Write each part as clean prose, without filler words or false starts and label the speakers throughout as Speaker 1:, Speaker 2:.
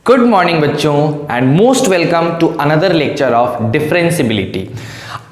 Speaker 1: Good morning बच्चों and most welcome to another lecture of differentiability.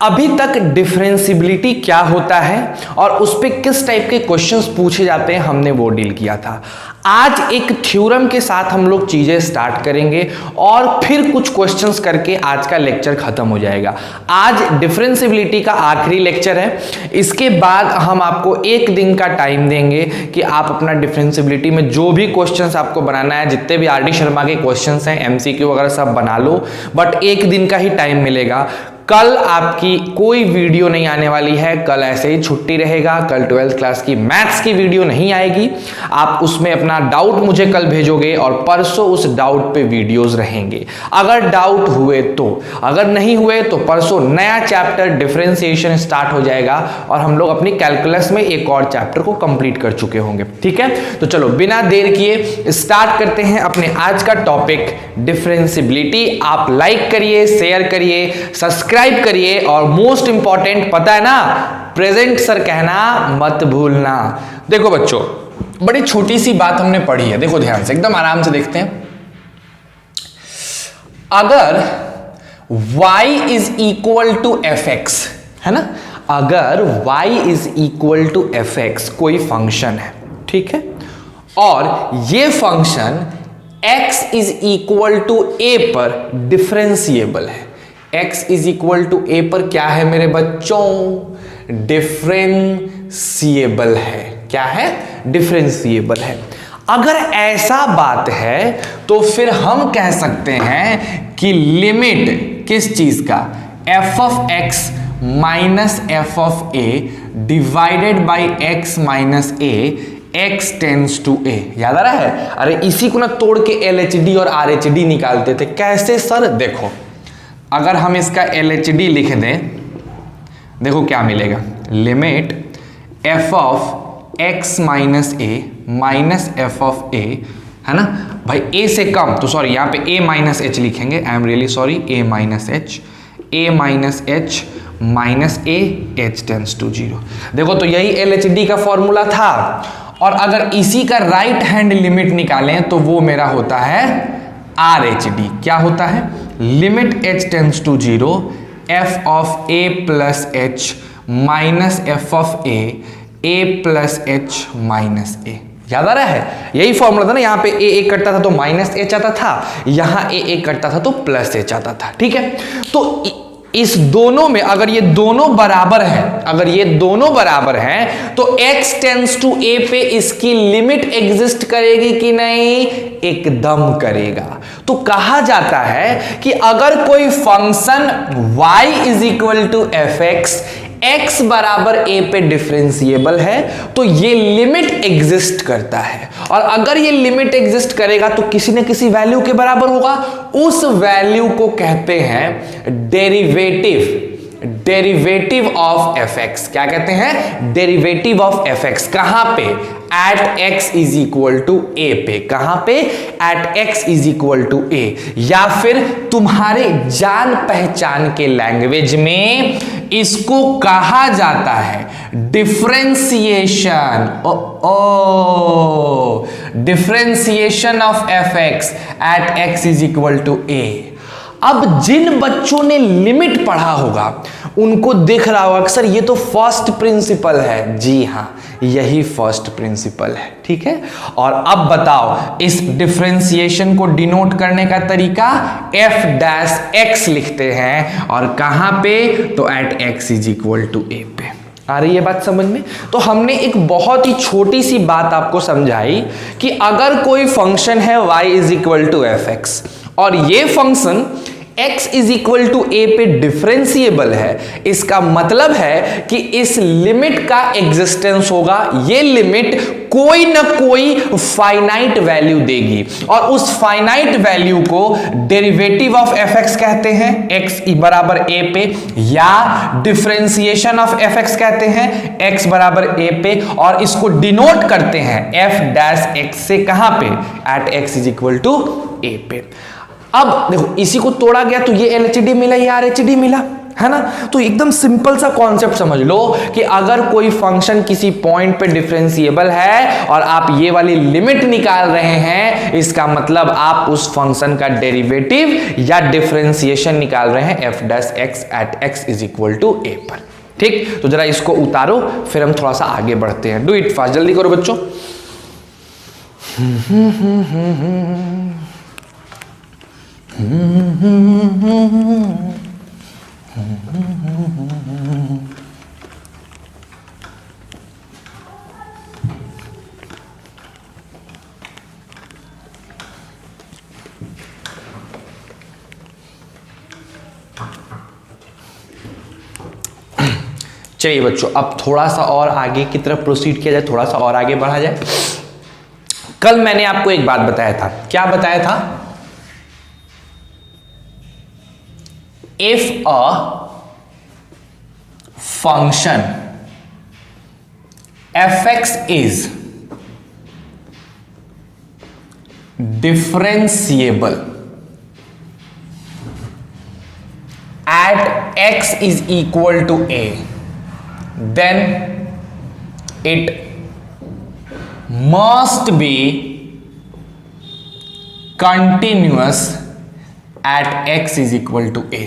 Speaker 1: अभी तक differentiability क्या होता है और उस पे किस टाइप के क्वेश्चंस पूछे जाते हैं हमने वो डील किया था। आज एक थ्योरम के साथ हम लोग चीजें स्टार्ट करेंगे और फिर कुछ क्वेश्चंस करके आज का लेक्चर खत्म हो जाएगा। आज डिफरेंशियबिलिटी का आखिरी लेक्चर है। इसके बाद हम आपको एक दिन का टाइम देंगे कि आप अपना डिफरेंशियबिलिटी में जो भी क्वेश्चंस आपको बनाना है, जितने भी आर.डी. शर्मा के क्वेश्चंस हैं, एमसीक्यू वगैरह सब बना लो, बट एक दिन का ही टाइम मिलेगा। कल आपकी कोई वीडियो नहीं आने वाली है, कल ऐसे ही छुट्टी रहेगा। कल 12th क्लास की मैथ्स की वीडियो नहीं आएगी। आप उसमें अपना डाउट मुझे कल भेजोगे और परसों उस डाउट पे वीडियोस रहेंगे। अगर डाउट हुए तो, अगर नहीं हुए तो परसों नया चैप्टर डिफरेंशिएशन स्टार्ट हो जाएगा और हम लोग अपनी कैलकुलस में एक और चैप्टर को कंप्लीट कर चुके होंगे। ठीक है, तो चलो बिना देर किए स्टार्ट करते हैं अपने आज का टॉपिक डिफरेंशियबिलिटी। आप लाइक करिए, शेयर करिए, सब्सक्राइब करिए और मोस्ट इंपॉर्टेंट पता है ना, प्रेजेंट सर कहना मत भूलना। देखो बच्चों, बड़ी छोटी सी बात हमने पढ़ी है, देखो ध्यान से, एकदम आराम से देखते हैं। अगर y is equal to fx है ना, अगर y is equal to fx कोई फंक्शन है, ठीक है, और ये function x is equal to a पर डिफरेंशिएबल है। x is equal to a पर क्या है मेरे बच्चों? डिफरेंशिएबल है। क्या है? डिफरेंशिएबल है। अगर ऐसा बात है तो फिर हम कह सकते हैं कि लिमिट किस चीज का? f of x minus F of a divided by x minus a x tends to a। याद आ रहा है? अरे इसी को ना तोड़ के LHD और RHD निकालते थे। कैसे सर? देखो, अगर हम इसका LHD लिख दें, देखो क्या मिलेगा। Limit f of x minus a minus F of a, है ना भाई, a से कम, तो सॉरी यहाँ पे a माइनस h लिखेंगे, I am really sorry, a minus h, a minus h minus a, h tends to 0। देखो तो यही LHD का फॉर्मूला था, और अगर इसी का राइट हैंड लिमिट निकालें तो वो मेरा होता है RHD। क्या होता है? Limit h tends to 0 f of a plus h minus F of a plus h minus a। याद आ रहा है? यही फॉर्मूला था ना, यहाँ पे a कटता था तो माइनस h आता था, यहाँ a कटता था तो प्लस h आता था। ठीक है, तो इस दोनों में अगर ये दोनों बराबर है, अगर ये दोनों बराबर हैं तो x टेंस टू a पे इसकी लिमिट एग्जिस्ट करेगी कि नहीं? एकदम करेगा। तो कहा जाता है कि अगर कोई function y is equal to fx x बराबर a पे डिफरेंशिएबल है तो ये लिमिट एग्जिस्ट करता है, और अगर ये लिमिट एग्जिस्ट करेगा तो किसी न किसी वैल्यू के बराबर होगा। उस वैल्यू को कहते हैं डेरिवेटिव। Derivative of fx। क्या कहते हैं? Derivative of fx। कहां पे? At x is equal to a पे। कहां पे? At x is equal to a। या फिर तुम्हारे जान पहचान के लैंग्वेज में इसको कहा जाता है differentiation. Differentiation of fx at x is equal to a। अब जिन बच्चों ने लिमिट पढ़ा होगा उनको दिख रहा होगा सर ये तो फर्स्ट प्रिंसिपल है। जी हां, यही फर्स्ट प्रिंसिपल है। ठीक है, और अब बताओ इस डिफरेंशिएशन को डिनोट करने का तरीका f डैश x लिखते हैं, और कहां पे? तो at x is equal to a पे। आ रही है बात समझ में? तो हमने एक बहुत ही छोटी सी बात आपको समझाई कि अगर कोई फंक्शन है y is equal to fx और ये function x is equal to a पे डिफरेंशिएबल है, इसका मतलब है कि इस लिमिट का एग्जिस्टेंस होगा। ये लिमिट कोई ना कोई फाइनाइट वैल्यू देगी, और उस फाइनाइट वैल्यू को डेरिवेटिव ऑफ fx कहते हैं, x बराबर a पे, या डिफरेंशिएशन ऑफ fx कहते हैं, x बराबर a पे, और इसको डिनोट करते हैं f डैश x से। कहां पे? At x is equal to a पे। अब देखो इसी को तोड़ा गया तो ये LHD मिला, ये RHD मिला, है ना। तो एकदम सिंपल सा कॉन्सेप्ट समझ लो कि अगर कोई फंक्शन किसी पॉइंट पे डिफरेंशिएबल है और आप ये वाली लिमिट निकाल रहे हैं, इसका मतलब आप उस फंक्शन का डेरिवेटिव या डिफरेंशिएशन निकाल रहे हैं f dash x at x is equal to a पर। ठीक, तो जरा इसको उतारो, फिर हम थोड़ा सा आगे बढ़ते हैं। डू इट फास्ट, जल्दी करो बच्चों। चलिए बच्चों, अब थोड़ा सा और आगे की तरफ प्रोसीड किया जाए, थोड़ा सा और आगे बढ़ा जाए। कल मैंने आपको एक बात बताया था, क्या बताया था? If a function fx is differentiable at x is equal to a, then it must be continuous at x is equal to a,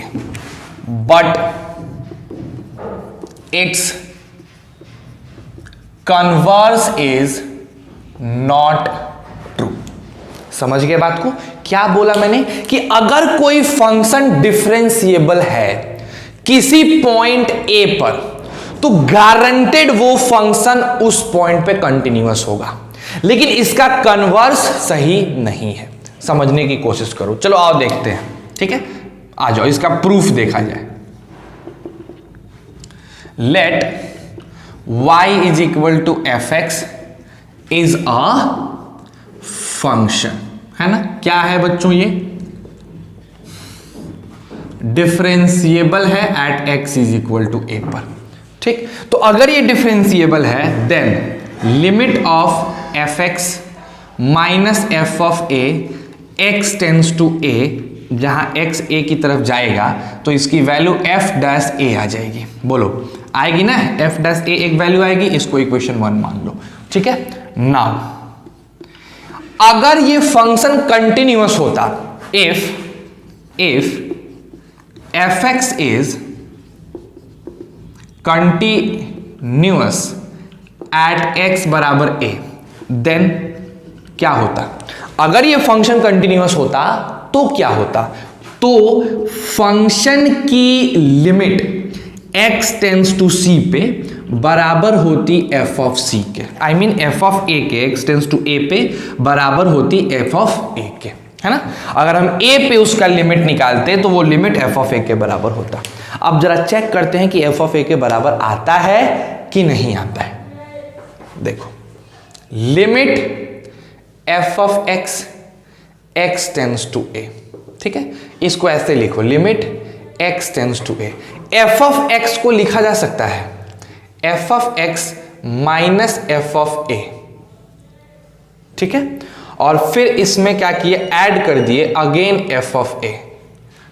Speaker 1: but its converse is not true। समझ गए बात को? क्या बोला मैंने कि अगर कोई फंक्शन डिफरेंशिएबल है किसी पॉइंट a पर, तो गारंटेड वो फंक्शन उस पॉइंट पे कंटिन्यूअस होगा, लेकिन इसका कन्वर्स सही नहीं है। समझने की कोशिश करो। चलो आओ देखते हैं, ठीक है, आ जाओ, इसका प्रूफ देखा जाए। Let y is equal to F X is a function, है ना। क्या है बच्चों? ये डिफरेंशिएबल है at x is equal to a पर। ठीक, तो अगर ये डिफरेंशिएबल है, then limit of F X minus F of A X tends to a, जहां x a की तरफ जाएगा तो इसकी वैल्यू f डैश a आ जाएगी। बोलो, आएगी ना? f डैश a एक वैल्यू आएगी, इसको इक्वेशन 1 मान लो। ठीक है, नाउ अगर ये फंक्शन कंटिन्यूअस होता, if fx is continuous at x बराबर a, देन क्या होता? अगर ये फंक्शन कंटिन्यूअस होता तो क्या होता? तो फंक्शन की limit x tends to c पे बराबर होती f ऑफ c के, I mean f of a के, x टेंस टू a पे बराबर होती f ऑफ a के, है ना। अगर हम a पे उसका लिमिट निकालते तो वो लिमिट f ऑफ a के बराबर होता। अब जरा चेक करते हैं कि f ऑफ a के बराबर आता है कि नहीं आता है। देखो, limit f of x x tends to a, ठीक है, इसको ऐसे लिखो, limit x tends to a। f of x को लिखा जा सकता है f of x minus f of a, ठीक है, और फिर इसमें क्या किए, ऐड कर दिए अगेन f ऑफ a।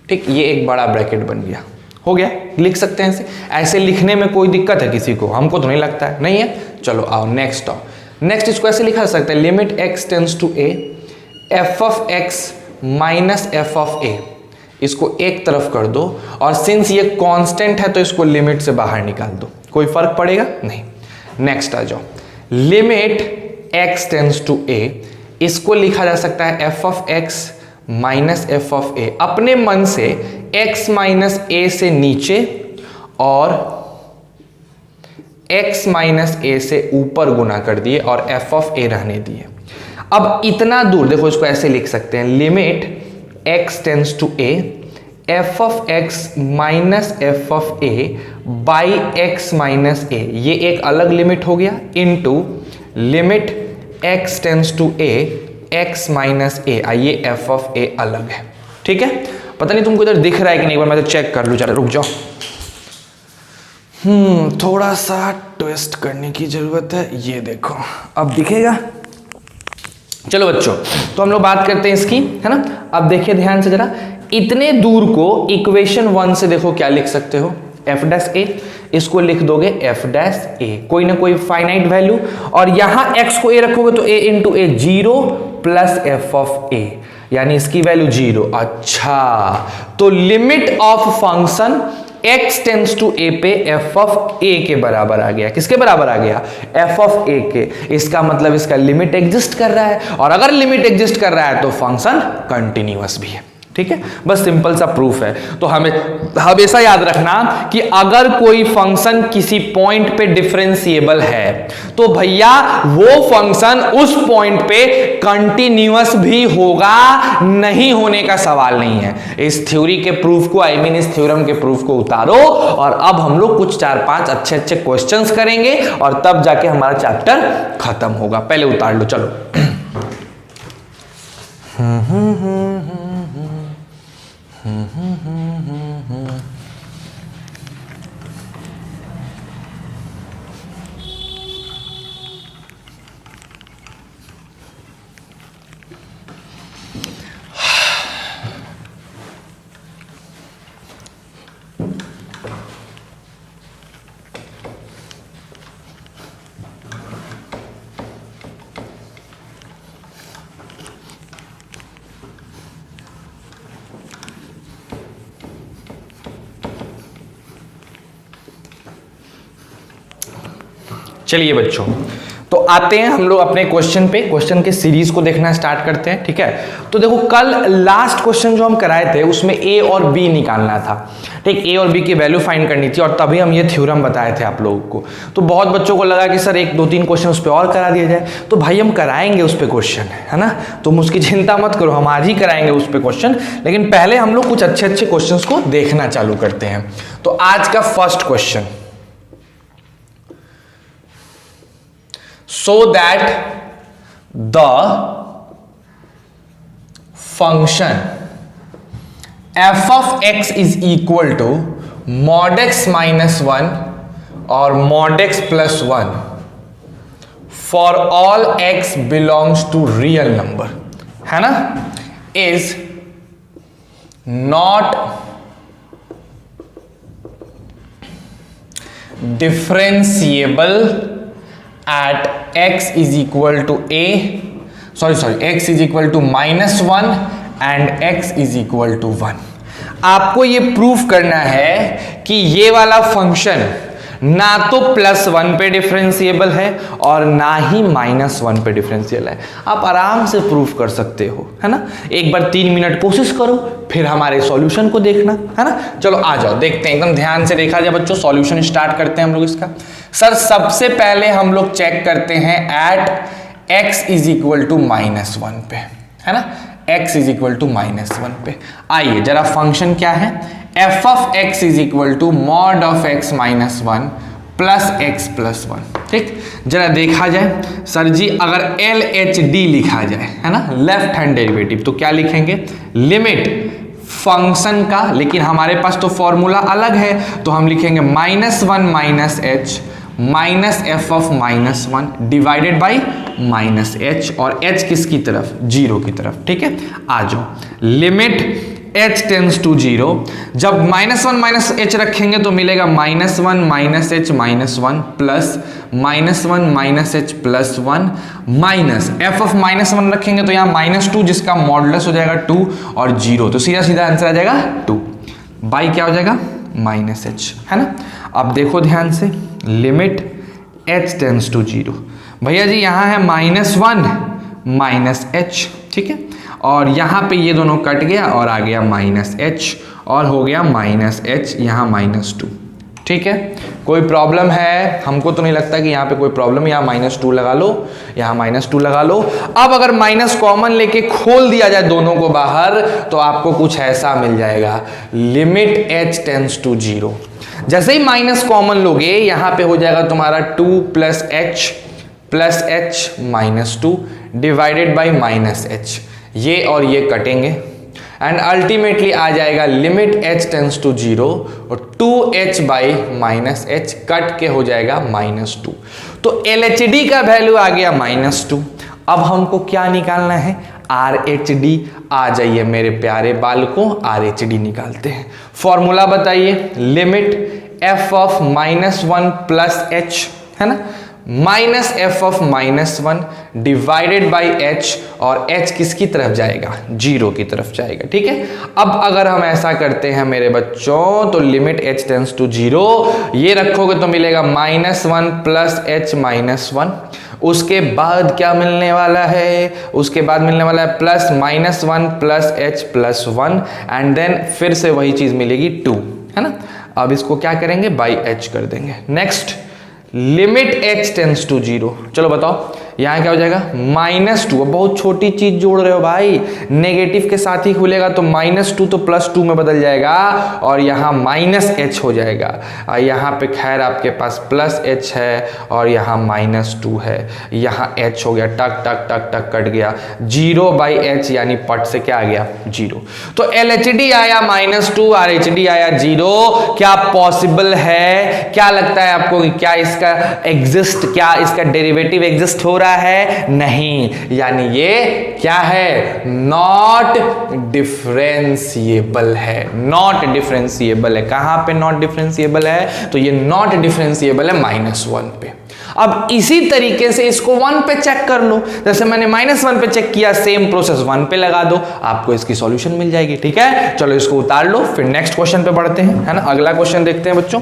Speaker 1: ठीक, ये एक बड़ा ब्रैकेट बन गया, हो गया। लिख सकते हैं ऐसे लिखने में कोई दिक्कत है किसी को? हमको तो नहीं लगता है, नहीं है। चलो आओ नेक्स्ट आओ। नेक्स्ट इसको ऐसे लिखा जा सकता है, limit x tends to a f of x minus f of a, इसको एक तरफ कर दो, और सिंस ये कांस्टेंट है तो इसको लिमिट से बाहर निकाल दो, कोई फर्क पड़ेगा नहीं। नेक्स्ट आ जाओ, limit x tends to a, इसको लिखा जा सकता है f of x minus f of a। अपने मन से x माइनस a से नीचे और x माइनस a से ऊपर गुना कर दिए और f ऑफ a रहने दिए। अब इतना दूर देखो, इसको ऐसे लिख सकते हैं, limit x tends to a f of x minus f of a by x minus a, ये एक अलग लिमिट हो गया, into limit x tends to a x minus a, ये f ऑफ a अलग है। ठीक है, पता नहीं तुमको इधर दिख रहा है कि नहीं, एक बार मैं तो चेक कर लूँ। चलो रुक जाओ, थोड़ा सा ट्विस्ट करने की जरूरत है। ये देखो, अब दिखेगा। चलो बच्चों, तो हम लोग बात करते हैं इसकी, है ना। अब देखिए ध्यान से जरा, इतने दूर को इक्वेशन 1 से देखो क्या लिख सकते हो, एफ डैश ए, इसको लिख दोगे एफ डैश ए, कोई ना कोई फाइनाइट वैल्यू, और यहां एक्स को ए रखोगे तो a into a 0 plus f of a, यानी इसकी वैल्यू 0। अच्छा, तो limit of function x tends to a पे f ऑफ a के बराबर आ गया। किसके बराबर आ गया? f ऑफ a के। इसका मतलब इसका लिमिट एग्जिस्ट कर रहा है, और अगर लिमिट एग्जिस्ट कर रहा है तो फंक्शन कंटिन्यूअस भी है। ठीक है, बस सिंपल सा प्रूफ है। तो हमें हमेशा याद रखना कि अगर कोई फंक्शन किसी पॉइंट पे डिफरेंशिएबल है तो भैया वो फंक्शन उस पॉइंट पे कंटिन्यूअस भी होगा, नहीं होने का सवाल नहीं है। इस थ्योरी के प्रूफ को, आई मीन इस थ्योरम के प्रूफ को उतारो, और अब हम लोग कुछ 4-5 अच्छे अच्छे क्वेश्चंस करेंगे और तब जाके हमारा चैप्टर खत्म होगा। पहले उतार लो, चलो। चलिए बच्चों, तो आते हैं हम लोग अपने क्वेश्चन पे। क्वेश्चन के सीरीज को देखना स्टार्ट करते हैं। ठीक है, तो देखो कल लास्ट क्वेश्चन जो हम कराए थे उसमें ए और बी निकालना था। ठीक, ए और बी की वैल्यू फाइंड करनी थी, और तभी हम ये थ्योरम बताए थे आप लोगों को। तो बहुत बच्चों को लगा कि सर 1-2-3 क्वेश्चन उस पर और करा दिया जाए, तो भाई हम कराएंगे उस पर क्वेश्चन, है ना। तुम उसकी चिंता मत करो, हम आज ही कराएंगे उस पर क्वेश्चन, लेकिन पहले हम लोग कुछ अच्छे अच्छे क्वेश्चन को देखना चालू करते हैं। तो आज का first question, so that the function f of x is equal to mod x minus 1 or mod x plus 1 for all x belongs to real number, है ना, is not differentiable at x is equal to x is equal to -1 and x is equal to 1। आपको ये proof करना है कि ये वाला function ना तो +1 पे डिफरेंशिएबल है और ना ही -1 पे डिफरेंशियल है। आप आराम से प्रूफ कर सकते हो, है ना। एक बार 3 मिनट कोशिश करो, फिर हमारे सॉल्यूशन को देखना, है ना। चलो आ जाओ, देखते हैं, एकदम ध्यान से देखा जाए बच्चों। सॉल्यूशन स्टार्ट करते हैं हम लोग इसका। सर सबसे पहले हम लोग चेक करते हैं at x is equal to -1 पे, है ना। x इज इक्वल टू -1 पे आइए जरा फंक्शन क्या है, f of x is equal to mod of x -1 plus x plus 1। ठीक, जरा देखा जाए सर जी, अगर LHD लिखा जाए, है ना, लेफ्ट हैंड डेरिवेटिव, तो क्या लिखेंगे, लिमिट फंक्शन का, लेकिन हमारे पास तो फॉर्मूला अलग है, तो हम लिखेंगे -1 minus h minus F of -1 divided by -h, और h किसकी तरफ, 0 की तरफ। ठीक है, आ जाओ, लिमिट h टेंड्स टू 0, जब -1 माइनस h रखेंगे तो मिलेगा -1 minus h -1 plus -1 minus h plus 1 minus f of -1 रखेंगे तो यहाँ -2 जिसका मॉडुलस हो जाएगा 2 और 0, तो सीधा सीधा आंसर आ जाएगा 2 बाई क्या हो जाएगा -h, है ना। अब देखो ध्यान से, लिमिट h टेंड्स टू 0, भैया जी यहाँ है -1 माइनस h, ठीक है, और यहाँ पे ये दोनों कट गया और आ गया -h और हो गया -h यहाँ -2। ठीक है, कोई प्रॉब्लम है, हमको तो नहीं लगता कि यहाँ पे कोई प्रॉब्लम, यहाँ -2 लगा लो, यहाँ -2 लगा लो। अब अगर माइनस कॉमन लेके खोल दिया जाए दोनों को बाहर तो आपको कुछ ऐसा मिल जाएगा, लिमिट h टेंड्स टू 0। जैसे ही माइनस कॉमन लोगे यहाँ पे हो जाएगा तुम्हारा 2 plus h -2 divided by -h, ये और ये कटेंगे एंड अल्टीमेटली आ जाएगा लिमिट h टेंड्स टू 0 और 2h बाई -h कट के हो जाएगा -2। तो LHD का वैल्यू आ गया -2। अब हमको क्या निकालना है, RHD। आ जाइए मेरे प्यारे बालकों, RHD निकालते हैं। फॉर्मूला बताइए, limit f of -1 plus h, है ना, minus F of -1 divided by h, और h किसकी तरफ जाएगा, 0 की तरफ जाएगा। ठीक है, अब अगर हम ऐसा करते हैं मेरे बच्चों, तो लिमिट h टेंड्स टू 0, ये रखोगे तो मिलेगा -1 प्लस h -1। उसके बाद क्या मिलने वाला है, उसके बाद मिलने वाला है plus -1 plus h plus 1, and then फिर से वही चीज मिलेगी 2, है ना। अब इसको क्या करेंगे, बाई h कर देंगे। Next, limit h tends to 0, चलो बताओ यहाँ क्या हो जाएगा, -2। अब बहुत छोटी चीज जोड़ रहे हो भाई, नेगेटिव के साथ ही खुलेगा तो -2 तो +2 में बदल जाएगा, और यहाँ -h हो जाएगा। यहाँ पे खैर आपके पास +h है और यहाँ -2 है, यहाँ h हो गया, टक टक टक टक कट गया, 0/h यानी पट से क्या आ गया, 0। तो LHD आया -2, RHD आया 0। क्या पॉसिबल है, क्या लगता है आपको कि क्या इसका एग्जिस्ट, क्या इसका डेरिवेटिव एग्जिस्ट हो रहा है, नहीं, यानी ये क्या है, नॉट डिफरेंशिएबल है, नॉट डिफरेंशिएबल है। कहां पे नॉट डिफरेंशिएबल है, तो ये नॉट डिफरेंशिएबल है -1 पे। अब इसी तरीके से इसको 1 पे चेक कर लो, जैसे मैंने -1 पे चेक किया, सेम प्रोसेस 1 पे लगा दो, आपको इसकी सॉल्यूशन मिल जाएगी। ठीक है, चलो इसको उतार लो, फिर नेक्स्ट क्वेश्चन पे बढ़ते हैं, है ना। अगला क्वेश्चन देखते हैं बच्चों,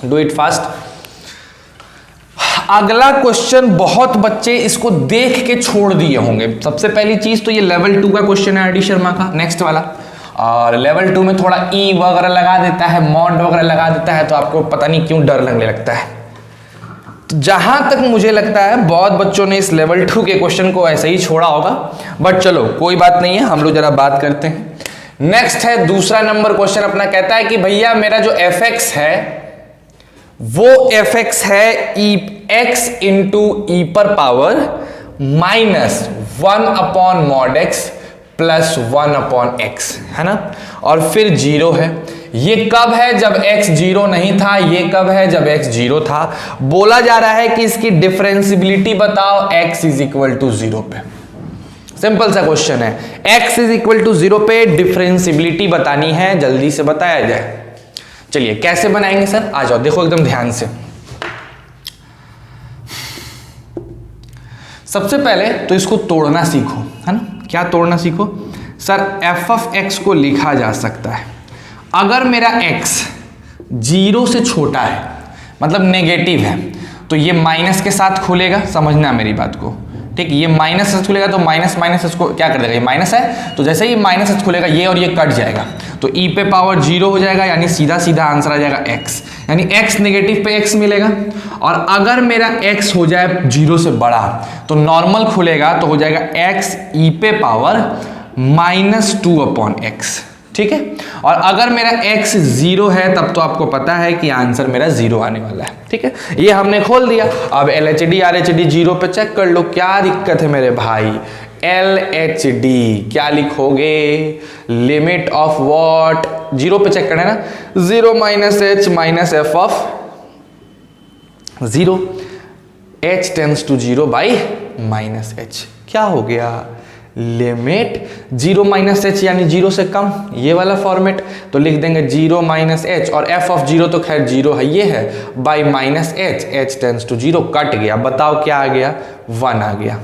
Speaker 1: डू इट फास्ट। अगला क्वेश्चन बहुत बच्चे इसको देख के छोड़ दिए होंगे। सबसे पहली चीज तो ये लेवल 2 का क्वेश्चन है RD शर्मा का, नेक्स्ट वाला। और लेवल 2 में थोड़ा ई वगैरह लगा देता है, मॉड वगैरह लगा देता है, तो आपको पता नहीं क्यों डर लगने लगता है। तो जहां तक मुझे लगता है बहुत बच्चों ने इस लेवल 2 के क्वेश्चन को ऐसे ही छोड़ा होगा, बट चलो कोई बात नहीं है, हम लोग जरा बात करते हैं। नेक्स्ट है दूसरा नंबर क्वेश्चन अपना, कहता है कि भैया मेरा जो fx है वो fx है x इंटू ई पर पावर -1/mod(x) प्लस 1/x, है ना, और फिर 0 है। ये कब है, जब x 0 नहीं था, ये कब है, जब x 0 था। बोला जा रहा है कि इसकी डिफरेंशियबिलिटी बताओ x इज इक्वल टू 0 पे। सिंपल सा क्वेश्चन है, x इज इक्वल टू 0 पे डिफरेंशियबिलिटी बतानी है, जल्दी से बताया जाए। चलिए कैसे बनाएंगे सर, आ जाओ, देखो एकदम ध्यान से। सबसे पहले तो इसको तोड़ना सीखो, है ना। क्या तोड़ना सीखो सर, f ऑफ x को लिखा जा सकता है, अगर मेरा x 0 से छोटा है, मतलब नेगेटिव है, तो ये माइनस के साथ खुलेगा, समझना मेरी बात को, ठीक। ये माइनस से खुलेगा तो माइनस इसको क्या कर देगा, ये माइनस है तो जैसे ही माइनस से खुलेगा ये और ये कट जाएगा, तो e पे पावर 0 हो जाएगा, यानी सीधा सीधा आंसर आ जाएगा x, यानी x नेगेटिव पे x मिलेगा। और अगर मेरा x हो जाए 0 से बड़ा तो नॉर्मल खुलेगा, तो हो जाएगा x e पे पावर -2/x, ठीक है। और अगर मेरा x 0 है तब तो आपको पता है कि आंसर मेरा 0 आने वाला है, ठीक है। ये हमने खोल दिया। अब LHD RHD 0 पे चेक कर लो, क्या दिक्कत है मेरे भाई। LHD क्या लिखोगे, लिमिट ऑफ व्हाट, 0 पे चेक करना है ना, 0 - h minus f of 0, h tends to 0/-h। क्या हो गया, लिमिट 0 - h यानी 0 से कम, ये वाला फॉर्मेट, तो लिख देंगे 0 - h, और f ऑफ 0 तो खैर 0 है, ये है, by -h, h tends to 0, कट गया। बताओ क्या आ गया, 1 आ गया।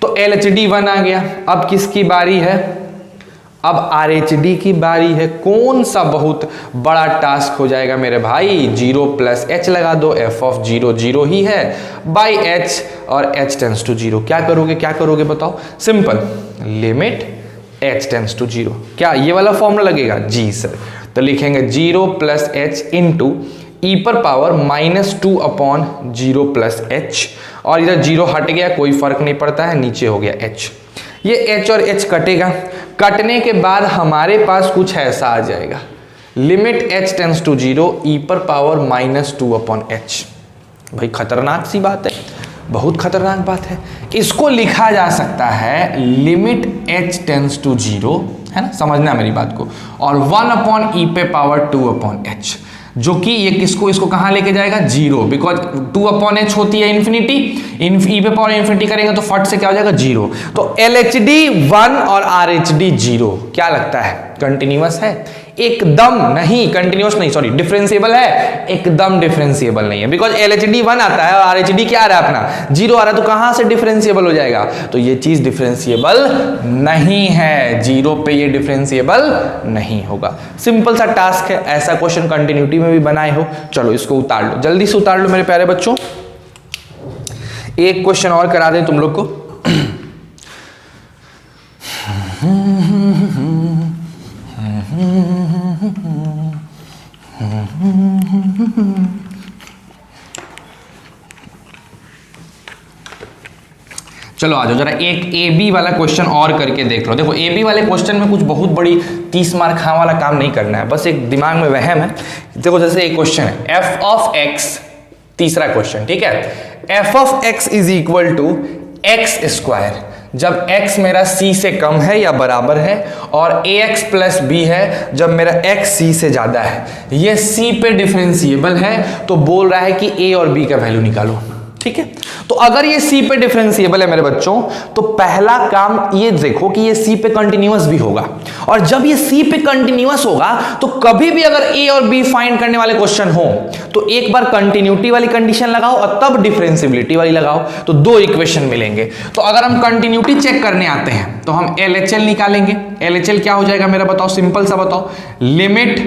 Speaker 1: तो LHD 1 आ गया। अब किसकी बारी है, अब RHD की बारी है। कौन सा बहुत बड़ा टास्क हो जाएगा मेरे भाई, 0 + h लगा दो, f ऑफ 0 0 ही है, बाई h, और h टेंड्स टू 0। क्या करोगे बताओ, simple, limit h tends to 0, क्या ये वाला फॉर्मूला लगेगा, जी सर। तो लिखेंगे 0 + h इंटू ई पर पावर -2/0 + h, और इधर 0 हट गया, कोई फर्क नहीं पड़ता है, नीचे हो गया h। ये h और h कटेगा, कटने के बाद हमारे पास कुछ ऐसा आ जाएगा, लिमिट h टेंड्स टू 0 ई पर पावर -2/h। भाई खतरनाक सी बात है, बहुत खतरनाक बात है। इसको लिखा जा सकता है लिमिट h टेंड्स टू 0, है ना, समझना मेरी बात को, और 1/e पे पावर 2/h। जो कि ये किसको इसको कहां लेके जाएगा, 0, बिकॉज 2/h होती है इन्फिनिटी, ई पे पावर इन्फिनिटी करेंगे तो फट से क्या हो जाएगा, 0। तो LHD 1 और RHD 0, क्या लगता है कंटिन्यूअस है? एकदम नहीं, कंटिन्यूअस नहीं, सॉरी डिफरेंशिएबल है, एकदम डिफरेंशिएबल नहीं है, बिकॉज LHD 1 आता है और RHD क्या आ रहा है अपना 0 आ रहा है, तो कहां से डिफरेंशिएबल हो जाएगा? तो ये चीज डिफरेंशिएबल नहीं है, 0 पे ये डिफरेंशिएबल नहीं होगा। सिंपल सा टास्क है, ऐसा क्वेश्चन कंटिन्यूटी में भी बनाए हो। चलो इसको उतार लो, जल्दी से उतार लो मेरे प्यारे बच्चों। एक क्वेश्चन और करा दें तुम लोग को। चलो आ जाओ जरा, एक AB वाला क्वेश्चन और करके देख लो। देखो AB वाले क्वेश्चन में कुछ बहुत बड़ी 30 मार्क हाँ वाला काम नहीं करना है, बस एक दिमाग में वहम है। देखो जैसे एक क्वेश्चन है f ऑफ x, तीसरा क्वेश्चन, ठीक है, f of x is equal to X square, जब x मेरा c से कम है या बराबर है, और ax प्लस b है जब मेरा x c से ज्यादा है। ये c पे डिफरेंशिएबल है, तो बोल रहा है कि a और b का वैल्यू निकालो, ठीक है। तो अगर ये C पे डिफरेंशिएबल है मेरे बच्चों, तो पहला काम ये देखो कि ये C पे कंटिन्यूअस भी होगा, और जब ये C पे कंटिन्यूअस होगा तो कभी भी अगर A और B फाइंड करने वाले क्वेश्चन हो तो एक बार कंटिन्यूटी वाली कंडीशन लगाओ और तब डिफरेंशिएबिलिटी वाली लगाओ, तो दो इक्वेशन मिलेंगे। तो अगर हम कंटिन्यूटी चेक करने आते हैं तो हम LHL निकालेंगे। LHL क्या हो जाएगा मेरा बताओ, सिंपल सा बताओ, limit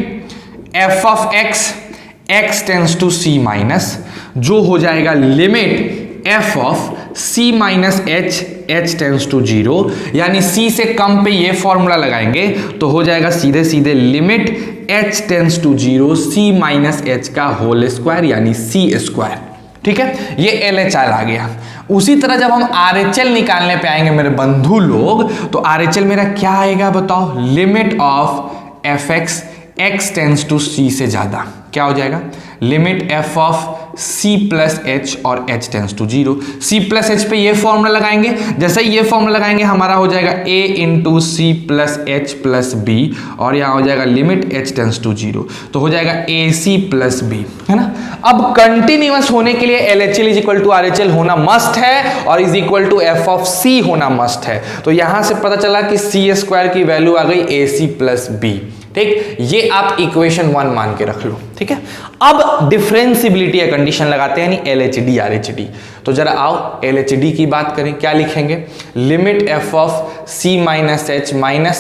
Speaker 1: f of x tends to c minus, जो हो जाएगा limit f of c minus h tends to 0, यानी c से कम पे ये फॉर्मूला लगाएंगे तो हो जाएगा सीधे सीधे limit h tends to 0 c minus h का होल स्क्वायर यानी c स्क्वायर, ठीक है। ये LHL आ गया। उसी तरह जब हम RHL निकालने पे आएंगे मेरे बंधु लोग, तो RHL मेरा क्या आएगा बताओ, limit of fx x tends to c से ज्यादा, क्या हो जाएगा, limit f of c plus h और h tends to 0। c plus h पे ये फॉर्मूला लगाएंगे, जैसे ये फॉर्मूला लगाएंगे हमारा हो जाएगा a into C plus H plus B, और यहाँ हो जाएगा लिमिट h टेंड्स टू 0, तो हो जाएगा ac प्लस बी, है ना। अब कंटिन्यूअस होने के लिए LHL is equal to RHL होना मस्ट है और is equal to f of c होना मस्ट है। तो यहां से पता चला कि c स्क्वायर की वैल्यू आ गई ac प्लस बी, ठीक। ये आप इक्वेशन 1 मान के रख लो, ठीक है। अब डिफरेंशिएबिलिटी या कंडीशन लगाते हैं, यानी LHD RHD। तो जरा आओ LHD की बात करें, क्या लिखेंगे, limit f of c minus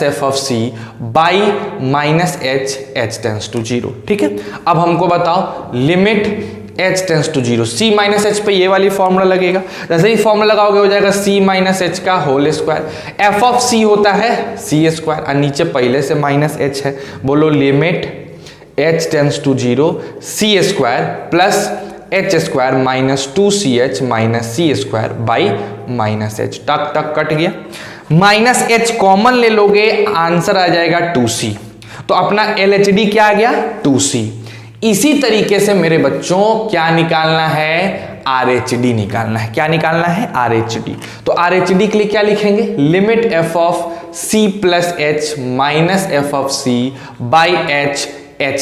Speaker 1: f of c by minus h tends to 0, ठीक है। अब हमको बताओ limit h tends to 0, c minus h पे ये वाली फॉर्मूला लगेगा, जैसे ही फॉर्मूला लगाओगे हो जाएगा c माइनस h का whole square, f of c होता है c स्क्वायर, और नीचे पहले से माइनस h है, बोलो limit h tends to 0 c square plus h square minus 2ch minus c square by minus h, टक टक कट गया, माइनस h कॉमन ले लोगे आंसर आ जाएगा 2c, तो अपना LHD क्या आ गया 2c। इसी तरीके से मेरे बच्चों क्या निकालना है, RHD निकालना है। क्या निकालना है, RHD। तो RHD के लिए क्या लिखेंगे, limit f of c plus h minus f of c by h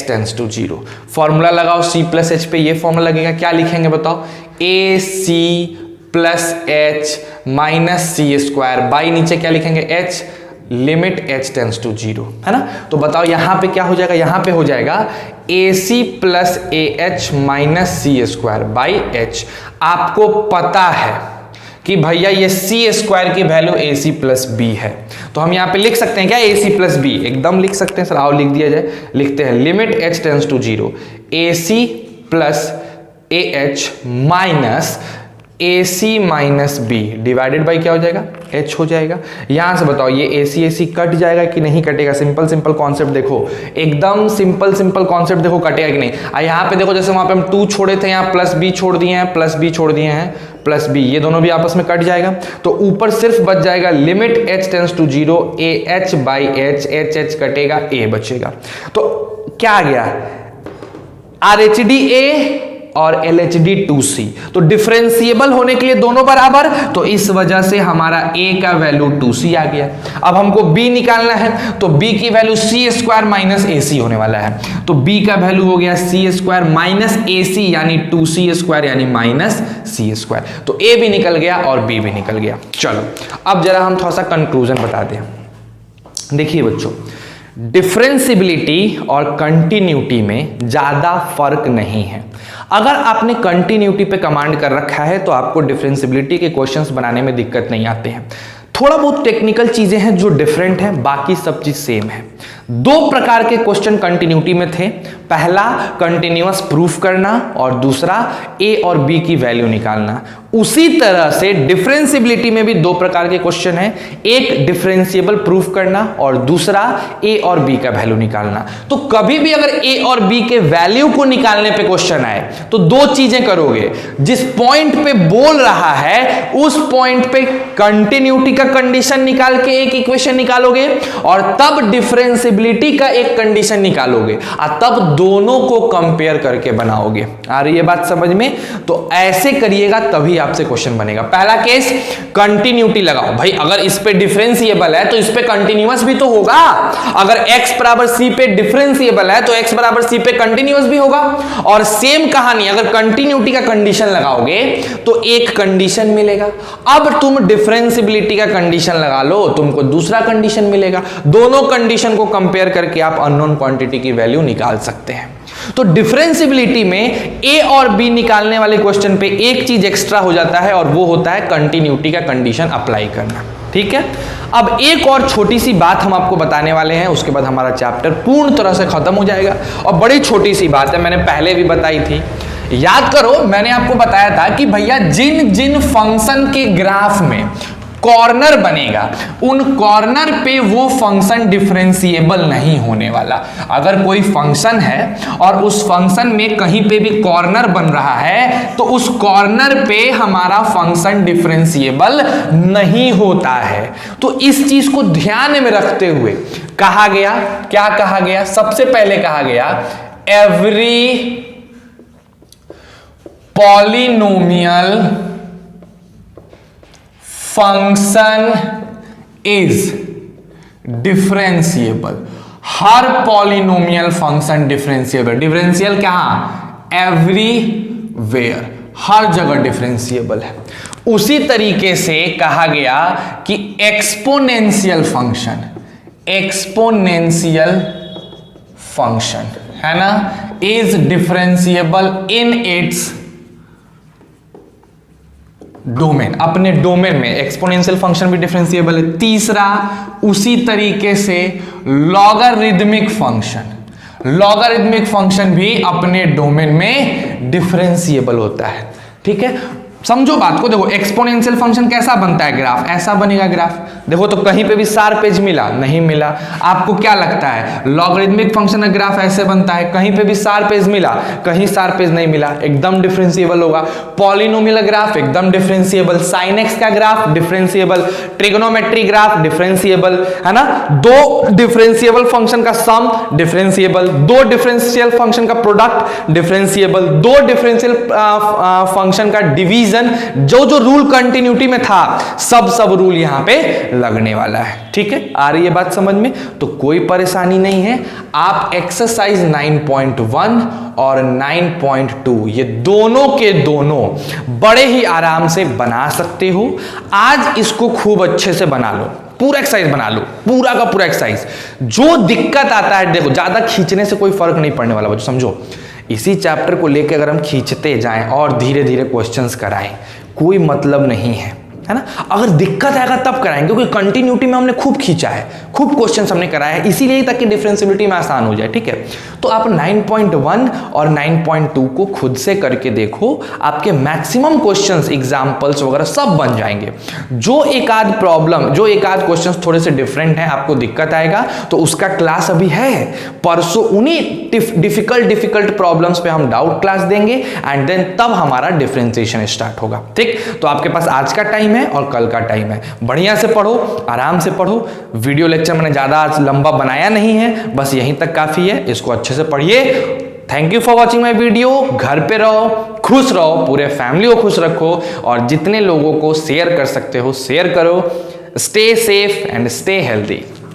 Speaker 1: tends to 0। Formula लगाओ c प्लस h पे, ये फॉर्मूला लगेगा, क्या लिखेंगे बताओ, ac plus h minus c square by नीचे क्या लिखेंगे h, limit h tends to 0, है ना। तो बताओ यहां पे क्या हो जाएगा, यहां पे हो जाएगा ac plus ah minus c square by h। आपको पता है कि भैया ये c स्क्वायर की वैल्यू ac प्लस b है, तो हम यहां पे लिख सकते हैं क्या, ac प्लस b एकदम लिख सकते हैं सर, आओ लिख दिया जाए, लिखते हैं limit h tends to 0 ac plus ah minus AC minus B divided by क्या हो जाएगा, h हो जाएगा। यहां से बताओ ये AC कट जाएगा कि नहीं कटेगा, सिंपल कॉन्सेप्ट देखो, एकदम सिंपल कॉन्सेप्ट देखो, कटेगा कि नहीं। यहाँ पे देखो जैसे वहां पे हम 2 छोड़े थे, यहाँ प्लस b छोड़ दिए हैं, प्लस b छोड़ दिए हैं, प्लस b, ये दोनों भी आपस में कट जाएगा, तो ऊपर सिर्फ बच जाएगा limit h tends to 0 ah by h कटेगा, a बचेगा। तो क्या आ गया, RHD a और LHD 2C। तो डिफरेंशिएबल होने के लिए दोनों बराबर, तो इस वजह से हमारा A का वैल्यू 2C आ गया। अब हमको B निकालना है, तो B की वैल्यू C² माइनस AC होने वाला है। तो B का वैल्यू हो गया C² माइनस AC यानी 2C² यानी माइनस C²। तो A भी निकल गया और B भी निकल गया। चलो अब जरा हम थोड़ा सा कंक्लूजन बता दें। देखिए बच्चों, डिफरेंशियबिलिटी और कंटिन्यूटी में ज्यादा फर्क नहीं है। अगर आपने कंटिन्यूटी पे कमांड कर रखा है तो आपको डिफरेंशियबिलिटी के क्वेश्चंस बनाने में दिक्कत नहीं आते हैं। थोड़ा बहुत टेक्निकल चीजें हैं जो डिफरेंट है, बाकी सब चीज सेम है। दो प्रकार के क्वेश्चन कंटिन्यूटी में थे, पहला कंटिन्यूअस प्रूफ करना और दूसरा ए और बी की वैल्यू निकालना। उसी तरह से डिफरेंशियबिलिटी में भी दो प्रकार के क्वेश्चन हैं, एक डिफरेंशिएबल प्रूफ करना और दूसरा ए और बी का वैल्यू निकालना। तो कभी भी अगर ए और बी के वैल्यू को निकालने पे क्वेश्चन आए तो दो चीजें करोगे, जिस पॉइंट पे बोल रहा है उस पॉइंट पे कंटिन्यूटी का कंडीशन निकाल के एक इक्वेशन निकालोगे और तब डिफरेंशियबिलिटी का एक कंडीशन निकालोगे और तब दोनों को कंपेयर करके बनाओगे। आ रही है बात समझ में? तो ऐसे करिएगा तभी आपसे क्वेश्चन बनेगा। पहला केस कंटिन्यूटी लगाओ भाई, अगर इस पे डिफरेंशिएबल है तो इस पे कंटिन्यूअस भी तो होगा। अगर x बराबर c पे डिफरेंशिएबल है तो x बराबर c पे कंटिन्यूअस भी होगा। और सेम कहानी, अगर कंटिन्यूटी का कंडीशन लगाओगे तो एक कंडीशन मिलेगा। अब तुम डिफरेंशियबिलिटी का कंडीशन लगा लो, तुमको दूसरा कंडीशन मिलेगा। दोनों कंडीशन को कंपेयर करके आप अननोन क्वांटिटी की वैल्यू निकाल सकते हैं। तो डिफरेंशियबिलिटी में ए और बी निकालने वाले क्वेश्चन पे एक चीज एक्स्ट्रा हो जाता है और वो होता है कंटिन्यूटी का कंडीशन अप्लाई करना। ठीक है, अब एक और छोटी सी बात हम आपको बताने वाले हैं, उसके बाद हमारा चैप्टर पूर्ण तरह से खत्म हो जाएगा। और बड़ी छोटी सी बात है, मैंने पहले भी बताई थी, याद करो मैंने आपको बताया था कि भैया जिन जिन फंक्शन के ग्राफ में कॉर्नर बनेगा उन कॉर्नर पे वो फंक्शन डिफरेंशिएबल नहीं होने वाला। अगर कोई फंक्शन है और उस फंक्शन में कहीं पे भी कॉर्नर बन रहा है तो उस कॉर्नर पे हमारा फंक्शन डिफरेंशिएबल नहीं होता है। तो इस चीज को ध्यान में रखते हुए कहा गया, क्या कहा गया? सबसे पहले कहा गया every polynomial function is differentiable. Her polynomial function differentiable. Differential कहां? एवरीवेयर, हर जगह डिफरेंशिएबल है। उसी तरीके से कहा गया कि एक्सपोनेंशियल फंक्शन, एक्सपोनेंशियल फंक्शन है ना, is differentiable in its domain. अपने डोमेन में एक्सपोनेंशियल फंक्शन भी डिफरेंशिएबल है। तीसरा उसी तरीके से लॉगरिदमिक फंक्शन, लॉगरिदमिक फंक्शन भी अपने डोमेन में डिफरेंशिएबल होता है। ठीक है, समझो बात को। देखो एक्सपोनेंशियल फंक्शन कैसा बनता है, ग्राफ ऐसा बनेगा ग्राफ। देखो तो कहीं पे भी शार्प एज मिला? नहीं मिला। आपको क्या लगता है लॉगरिदमिक फंक्शन का ग्राफ ऐसे बनता है? कहीं पे भी शार्प एज मिला? कहीं शार्प एज नहीं मिला, एकदम डिफरेंशिएबल होगा। पॉलिनोमियल ग्राफ एकदम डिफरेंशिएबल, साइन एक्स का graph differentiable, trigonometry graph differentiable, है ना। दो डिफरेंशिएबल फंक्शन का सम डिफरेंशिएबल, दो डिफरेंशियल फंक्शन का प्रोडक्ट डिफरेंशिएबल, दो डिफरेंशियल फंक्शन का डिवीजन, जो जो रूल कंटिन्यूटी में था सब रूल यहां पे लगने वाला है। ठीक है, आ रही है बात समझ में? तो कोई परेशानी नहीं है। आप एक्सरसाइज 9.1 और 9.2 ये दोनों के दोनों बड़े ही आराम से बना सकते हो। आज इसको खूब अच्छे से बना लो, पूरा एक्सरसाइज बना लो, पूरा का पूरा एक्सरसाइज। जो दिक्कत आता है, देखो ज्यादा खींचने से कोई फर्क नहीं पड़ने वाला बच्चों, समझो। इसी चैप्टर को लेकर अगर हम खींचते जाएं और धीरे धीरे क्वेश्चंस कराएं, कोई मतलब नहीं है ना। अगर दिक्कत आएगा तब कराएंगे, क्योंकि कंटिन्यूटी में हमने खूब खींचा है, खूब क्वेश्चंस हमने कराया है, इसीलिए ताकि डिफरेंशियबिलिटी में आसान हो जाए। ठीक है, तो आप 9.1 और 9.2 को खुद से करके देखो, आपके मैक्सिमम क्वेश्चंस, एग्जांपल्स वगैरह सब बन जाएंगे। जो एक आध प्रॉब्लम, जो एक आध क्वेश्चंस थोड़े से डिफरेंट है, आपको दिक्कत आएगा तो उसका क्लास अभी है परसों। उन्हीं डिफिकल्ट प्रॉब्लम्स पे हम डाउट क्लास देंगे एंड देन तब हमारा डिफरेंशिएशन स्टार्ट होगा। ठीक, तो आपके पास आज का टाइम है और कल का टाइम है, बढ़िया से पढ़ो, आराम से पढ़ो। वीडियो लेक्चर मैंने ज्यादा आज लंबा बनाया नहीं है, बस यहीं तक काफी है। इसको अच्छे से पढ़िए, thank you for watching my video. घर पे रहो, खुश रहो, पूरे फैमिली को खुश रखो और जितने लोगों को शेयर कर सकते हो शेयर करो। Stay safe and stay healthy.